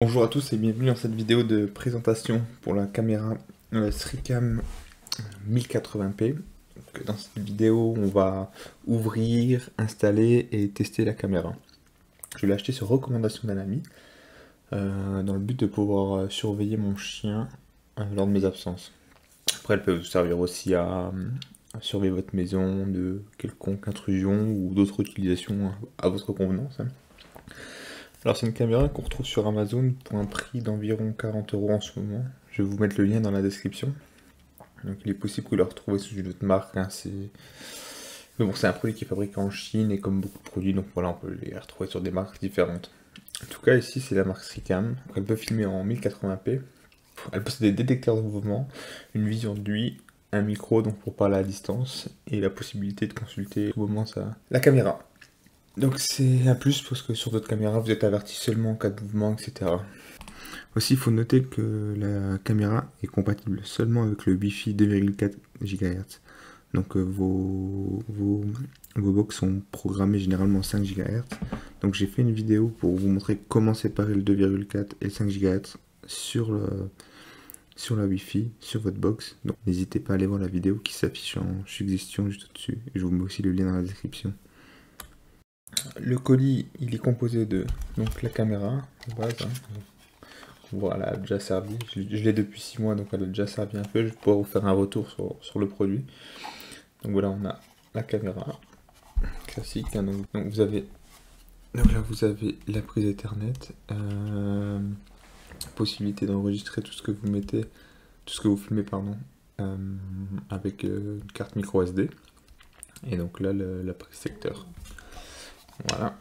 Bonjour à tous et bienvenue dans cette vidéo de présentation pour la caméra SriCam 1080p. Donc, dans cette vidéo, on va ouvrir, installer et tester la caméra. Je l'ai acheté sur recommandation d'un ami dans le but de pouvoir surveiller mon chien lors de mes absences. Après, elle peut vous servir aussi à surveiller votre maison de quelconque intrusion ou d'autres utilisations à votre convenance. Alors c'est une caméra qu'on retrouve sur Amazon pour un prix d'environ 40 € en ce moment. Je vais vous mettre le lien dans la description. Donc il est possible que vous la retrouvez sous une autre marque. Mais bon, c'est un produit qui est fabriqué en Chine et comme beaucoup de produits, donc voilà, on peut les retrouver sur des marques différentes. En tout cas, ici c'est la marque SriCam. Elle peut filmer en 1080p. Elle possède des détecteurs de mouvement, une vision d'œil, un micro donc pour parler à distance et la possibilité de consulter au moment la caméra. Donc c'est un plus parce que sur d'autres caméras vous êtes averti seulement en cas de mouvement, etc. Aussi il faut noter que la caméra est compatible seulement avec le Wi-Fi 2,4 GHz. Donc vos box sont programmés généralement 5 GHz. Donc j'ai fait une vidéo pour vous montrer comment séparer le 2,4 et le 5 GHz sur la Wi-Fi, sur votre box. Donc n'hésitez pas à aller voir la vidéo qui s'affiche en suggestion juste au-dessus. Je vous mets aussi le lien dans la description. Le colis, il est composé de donc la caméra de base. Voilà, elle a déjà servi. Je l'ai depuis 6 mois, donc elle a déjà servi un peu. Je vais pouvoir vous faire un retour sur le produit. Donc voilà, on a la caméra classique. Hein, donc vous avez là vous avez la prise Ethernet, possibilité d'enregistrer tout ce que vous mettez, tout ce que vous filmez pardon, avec une carte micro SD. Et donc là la prise secteur. Voilà.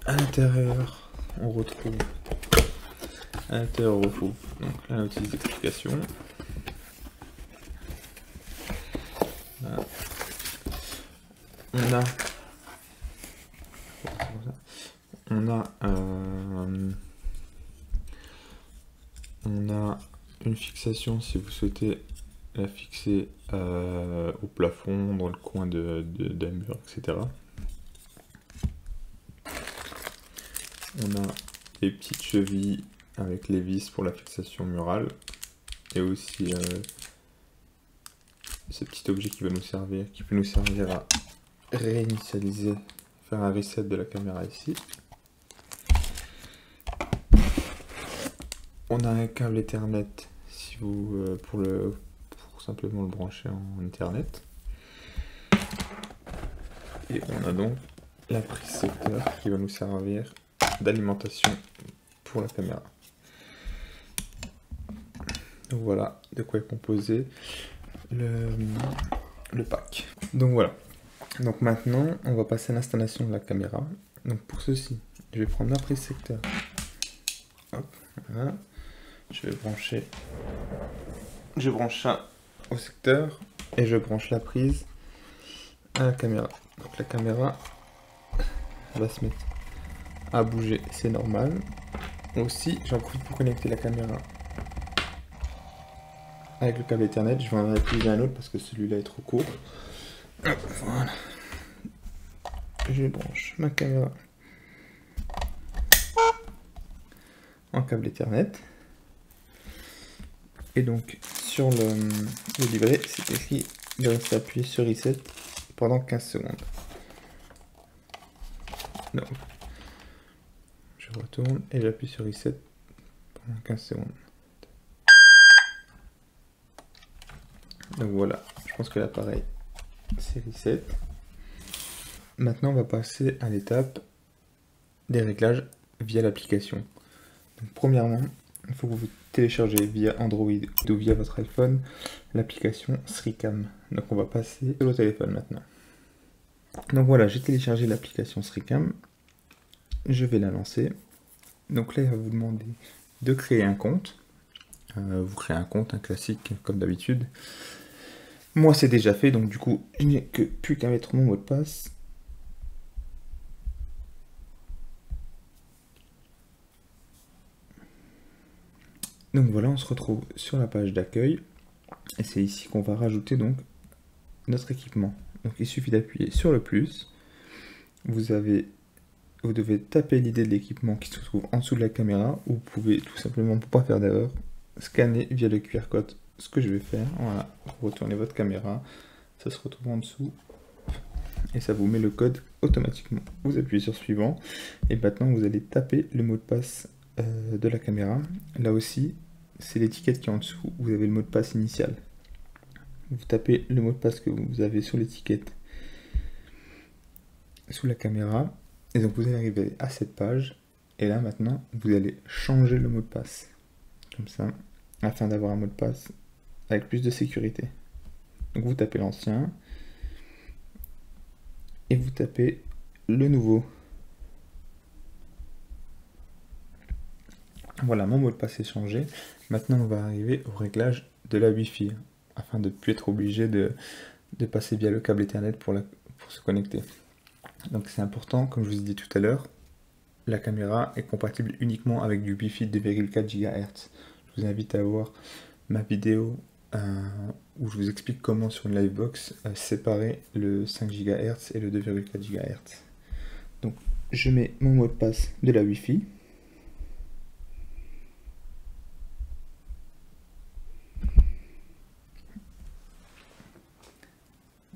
À l'intérieur, on retrouve donc là on utilise l'explication. Voilà. On a une fixation si vous souhaitez la fixer au plafond, dans le coin d'un mur, etc. On a des petites chevilles avec les vis pour la fixation murale et aussi ce petit objet qui peut nous servir à réinitialiser, faire un reset de la caméra ici. On a un câble Ethernet si vous pour simplement le brancher en Ethernet. Et on a donc la prise secteur qui va nous servir d'alimentation pour la caméra. Donc voilà de quoi est composé le pack. Donc voilà. Donc maintenant, on va passer à l'installation de la caméra. Donc pour ceci, je vais prendre ma prise secteur. Hop, voilà. Je branche ça au secteur et je branche la prise à la caméra. Donc la caméra va se mettre à bouger, c'est normal. Aussi, j'en profite pour connecter la caméra avec le câble Ethernet. Je vais en utiliser un autre parce que celui-là est trop court. Hop, voilà. Je branche ma caméra en câble Ethernet. Et donc, sur le livret, c'est écrit de rester appuyé sur Reset pendant 15 secondes. Donc, je retourne et j'appuie sur Reset pendant 15 secondes. Donc voilà, je pense que l'appareil c'est Reset. Maintenant, on va passer à l'étape des réglages via l'application. Donc, premièrement, il faut que vous téléchargez via Android ou via votre iPhone l'application SriCam. Donc on va passer sur le téléphone maintenant. Donc voilà, j'ai téléchargé l'application SriCam. Je vais la lancer. Donc là, il va vous demander de créer un compte. Vous créez un compte, un classique comme d'habitude. Moi, c'est déjà fait, donc du coup, je n'ai plus qu'à mettre mon mot de passe. Donc voilà, on se retrouve sur la page d'accueil et c'est ici qu'on va rajouter donc notre équipement. Donc il suffit d'appuyer sur le plus. Vous avez vous devez taper l'idée de l'équipement qui se trouve en dessous de la caméra, ou vous pouvez tout simplement, pour pas faire d'erreur, scanner via le QR code. Ce que je vais faire, voilà, vous retournez votre caméra, ça se retrouve en dessous, et ça vous met le code automatiquement. Vous appuyez sur suivant, et maintenant vous allez taper le mot de passe de la caméra. Là aussi, c'est l'étiquette qui est en dessous, vous avez le mot de passe initial. Vous tapez le mot de passe que vous avez sur l'étiquette, sous la caméra, et donc vous allez arriver à cette page, et là maintenant, vous allez changer le mot de passe, comme ça, afin d'avoir un mot de passe avec plus de sécurité. Donc vous tapez l'ancien, et vous tapez le nouveau. Voilà, mon mot de passe est changé. Maintenant, on va arriver au réglage de la Wi-Fi, afin de ne plus être obligé de passer via le câble Ethernet pour se connecter. Donc c'est important, comme je vous ai dit tout à l'heure, la caméra est compatible uniquement avec du Wi-Fi 2,4 GHz. Je vous invite à voir ma vidéo où je vous explique comment sur une Livebox séparer le 5 GHz et le 2,4 GHz. Donc je mets mon mot de passe de la Wi-Fi.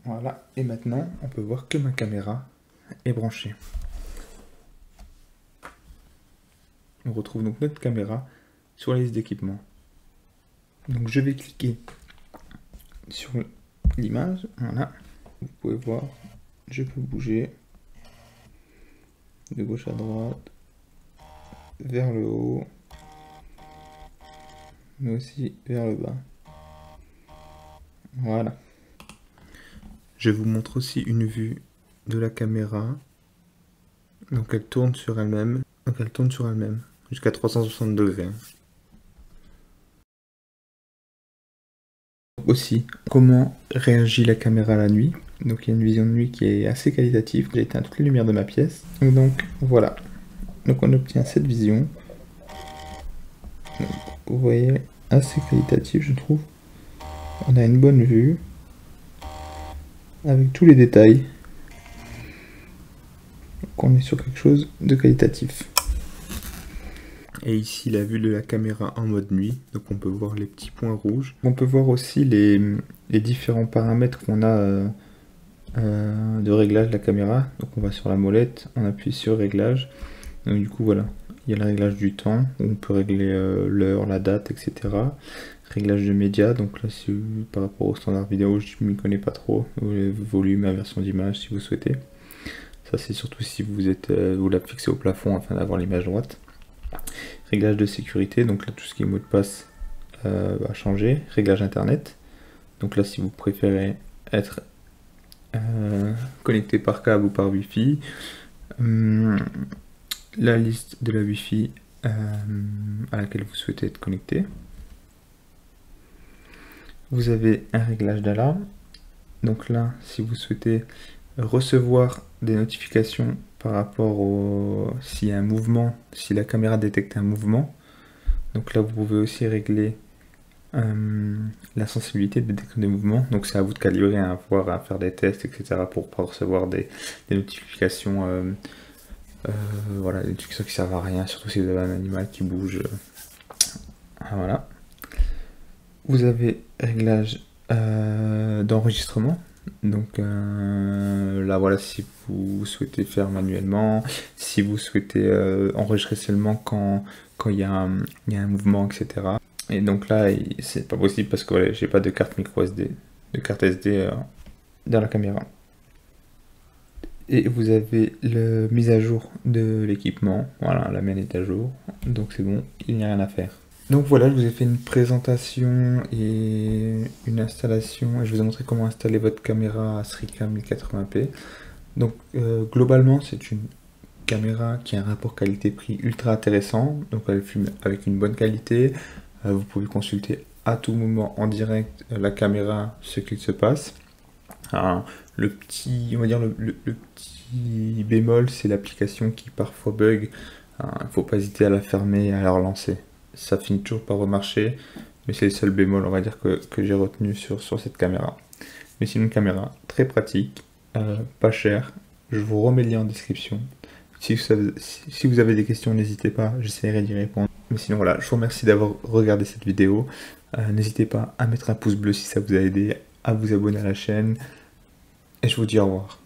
Voilà, et maintenant on peut voir que ma caméra est branchée. On retrouve donc notre caméra sur la liste d'équipements. Donc je vais cliquer sur l'image, voilà, vous pouvez voir, je peux bouger de gauche à droite, vers le haut, mais aussi vers le bas. Voilà. Je vous montre aussi une vue de la caméra. Donc elle tourne sur elle-même. Jusqu'à 360 degrés. Aussi, comment réagit la caméra la nuit. Donc il y a une vision de nuit qui est assez qualitative. J'ai éteint toutes les lumières de ma pièce. Donc voilà. Donc on obtient cette vision. Donc, vous voyez, assez qualitative je trouve. On a une bonne vue. Avec tous les détails. Donc on est sur quelque chose de qualitatif. Et ici la vue de la caméra en mode nuit, donc on peut voir les petits points rouges. On peut voir aussi les différents paramètres qu'on a de réglage de la caméra. Donc on va sur la molette, on appuie sur réglage. Donc du coup voilà, il y a le réglage du temps, où on peut régler l'heure, la date, etc. Réglage de médias, donc là si, par rapport au standard vidéo, je ne m'y connais pas trop. Le volume, la version d'image si vous souhaitez. Ça c'est surtout si vous la fixez au plafond afin d'avoir l'image droite. Réglage de sécurité, donc là tout ce qui est mot de passe va changer. Réglage internet, donc là si vous préférez être connecté par câble ou par Wi-Fi. La liste de la Wi-Fi à laquelle vous souhaitez être connecté. Vous avez un réglage d'alarme, donc là si vous souhaitez recevoir des notifications par rapport au s'il y a un mouvement, si la caméra détecte un mouvement. Donc là vous pouvez aussi régler la sensibilité de détection des mouvements. Donc c'est à vous de calibrer, à faire des tests, etc. pour pas recevoir des notifications, voilà, des notifications qui servent à rien, surtout si vous avez un animal qui bouge. Voilà. Vous avez réglage d'enregistrement. Donc là voilà, si vous souhaitez faire manuellement, si vous souhaitez enregistrer seulement quand il y a un mouvement, etc. Et donc là c'est pas possible parce que voilà, j'ai pas de carte micro SD, de carte SD dans la caméra. Et vous avez la mise à jour de l'équipement, voilà, la mienne est à jour, donc c'est bon, il n'y a rien à faire. Donc voilà, je vous ai fait une présentation et une installation, et je vous ai montré comment installer votre caméra à Sricam 1080p. Donc globalement, c'est une caméra qui a un rapport qualité-prix ultra intéressant, donc elle filme avec une bonne qualité. Vous pouvez consulter à tout moment en direct la caméra, ce qu'il se passe. Alors, on va dire le petit bémol, c'est l'application qui parfois bug. Il ne faut pas hésiter à la fermer et à la relancer. Ça finit toujours par remarcher, mais c'est le seul bémol, on va dire, que j'ai retenu sur cette caméra. Mais c'est une caméra très pratique, pas chère. Je vous remets le lien en description. Si vous avez des questions, n'hésitez pas, j'essaierai d'y répondre. Mais sinon voilà, je vous remercie d'avoir regardé cette vidéo. N'hésitez pas à mettre un pouce bleu si ça vous a aidé, à vous abonner à la chaîne. Et je vous dis au revoir.